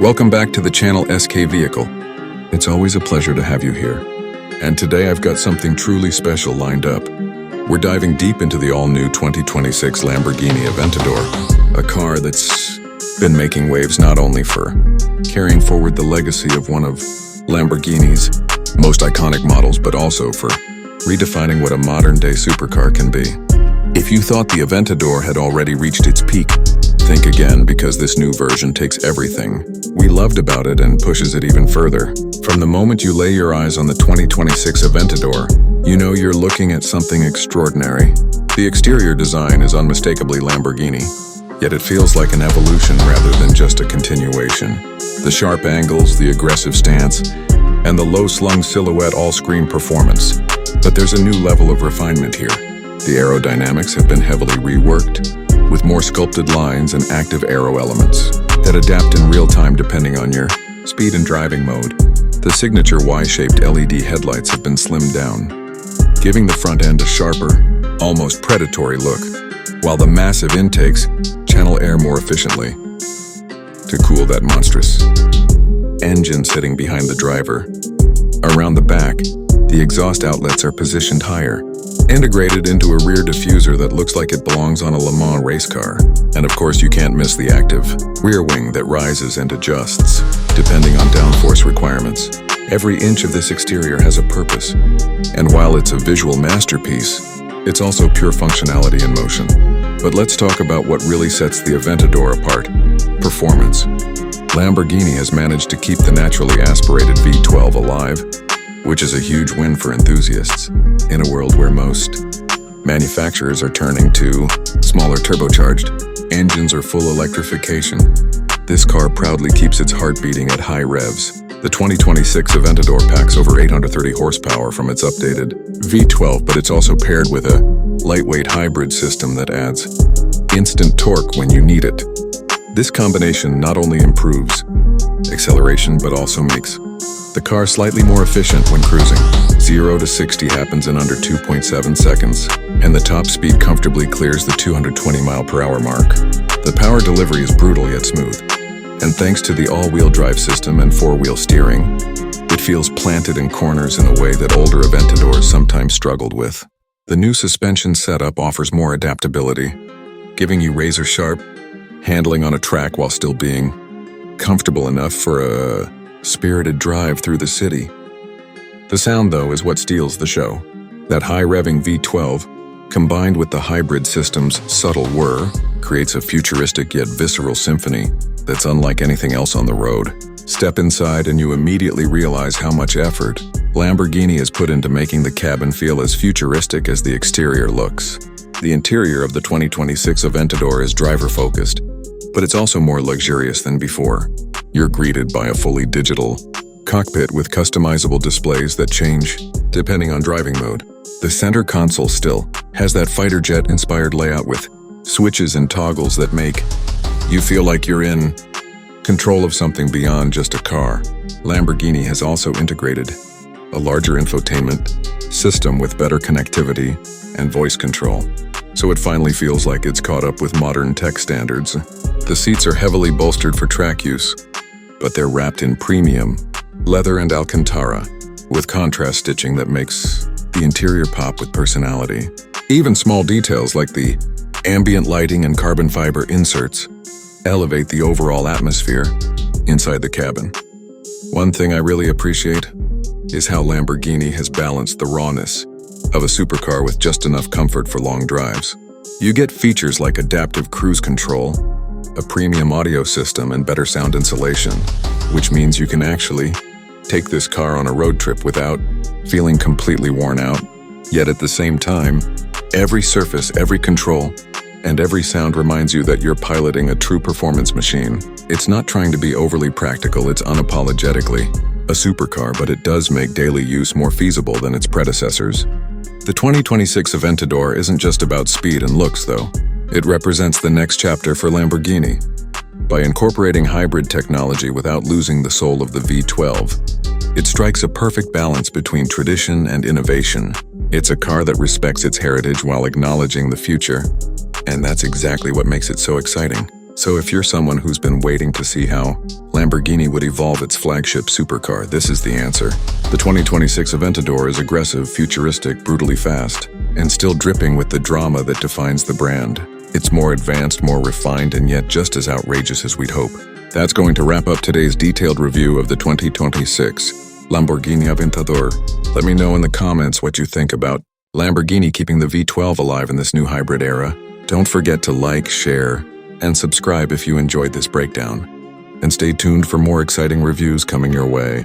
Welcome back to the channel SK Vehicle. It's always a pleasure to have you here. And today I've got something truly special lined up. We're diving deep into the all-new 2026 Lamborghini Aventador, a car that's been making waves not only for carrying forward the legacy of one of Lamborghini's most iconic models, but also for redefining what a modern-day supercar can be. If you thought the Aventador had already reached its peak, think again, because this new version takes everything we loved about it and pushes it even further. From the moment you lay your eyes on the 2026 Aventador, you know you're looking at something extraordinary. The exterior design is unmistakably Lamborghini, yet it feels like an evolution rather than just a continuation. The sharp angles, the aggressive stance, and the low-slung silhouette all scream performance. But there's a new level of refinement here. The aerodynamics have been heavily reworked, with more sculpted lines and active aero elements that adapt in real time depending on your speed and driving mode. The signature Y-shaped LED headlights have been slimmed down, giving the front end a sharper, almost predatory look, while the massive intakes channel air more efficiently to cool that monstrous engine sitting behind the driver. Around the back, the exhaust outlets are positioned higher, integrated into a rear diffuser that looks like it belongs on a Le Mans race car. And of course, you can't miss the active rear wing that rises and adjusts depending on downforce requirements. Every inch of this exterior has a purpose, and while it's a visual masterpiece, it's also pure functionality in motion. But let's talk about what really sets the Aventador apart: performance. Lamborghini has managed to keep the naturally aspirated V12 alive, which is a huge win for enthusiasts in a world where most manufacturers are turning to smaller turbocharged engines or full electrification. This car proudly keeps its heart beating at high revs. The 2026 Aventador packs over 830 horsepower from its updated V12, but it's also paired with a lightweight hybrid system that adds instant torque when you need it. This combination not only improves acceleration, but also makes the car slightly more efficient when cruising. 0 to 60 happens in under 2.7 seconds, and the top speed comfortably clears the 220 mph mark. The power delivery is brutal yet smooth, and thanks to the all-wheel drive system and four-wheel steering, it feels planted in corners in a way that older Aventadors sometimes struggled with. The new suspension setup offers more adaptability, giving you razor-sharp handling on a track while still being comfortable enough for a spirited drive through the city. The sound, though, is what steals the show. That high-revving V12, combined with the hybrid system's subtle whir, creates a futuristic yet visceral symphony that's unlike anything else on the road. Step inside and you immediately realize how much effort Lamborghini has put into making the cabin feel as futuristic as the exterior looks. The interior of the 2026 Aventador is driver-focused, but it's also more luxurious than before. You're greeted by a fully digital cockpit with customizable displays that change depending on driving mode. The center console still has that fighter jet-inspired layout with switches and toggles that make you feel like you're in control of something beyond just a car. Lamborghini has also integrated a larger infotainment system with better connectivity and voice control, so it finally feels like it's caught up with modern tech standards. The seats are heavily bolstered for track use, but they're wrapped in premium leather and Alcantara, with contrast stitching that makes the interior pop with personality. Even small details like the ambient lighting and carbon fiber inserts elevate the overall atmosphere inside the cabin. One thing I really appreciate is how Lamborghini has balanced the rawness of a supercar with just enough comfort for long drives. You get features like adaptive cruise control, a premium audio system, and better sound insulation, which means you can actually take this car on a road trip without feeling completely worn out. Yet at the same time, every surface, every control, and every sound reminds you that you're piloting a true performance machine. It's not trying to be overly practical, it's unapologetically a supercar, but it does make daily use more feasible than its predecessors. The 2026 Aventador isn't just about speed and looks, though. It represents the next chapter for Lamborghini. By incorporating hybrid technology without losing the soul of the V12, it strikes a perfect balance between tradition and innovation. It's a car that respects its heritage while acknowledging the future, and that's exactly what makes it so exciting. So if you're someone who's been waiting to see how Lamborghini would evolve its flagship supercar, this is the answer. The 2026 Aventador is aggressive, futuristic, brutally fast, and still dripping with the drama that defines the brand. It's more advanced, more refined, and yet just as outrageous as we'd hope. That's going to wrap up today's detailed review of the 2026 Lamborghini Aventador. Let me know in the comments what you think about Lamborghini keeping the V12 alive in this new hybrid era. Don't forget to like, share, and subscribe if you enjoyed this breakdown. And stay tuned for more exciting reviews coming your way.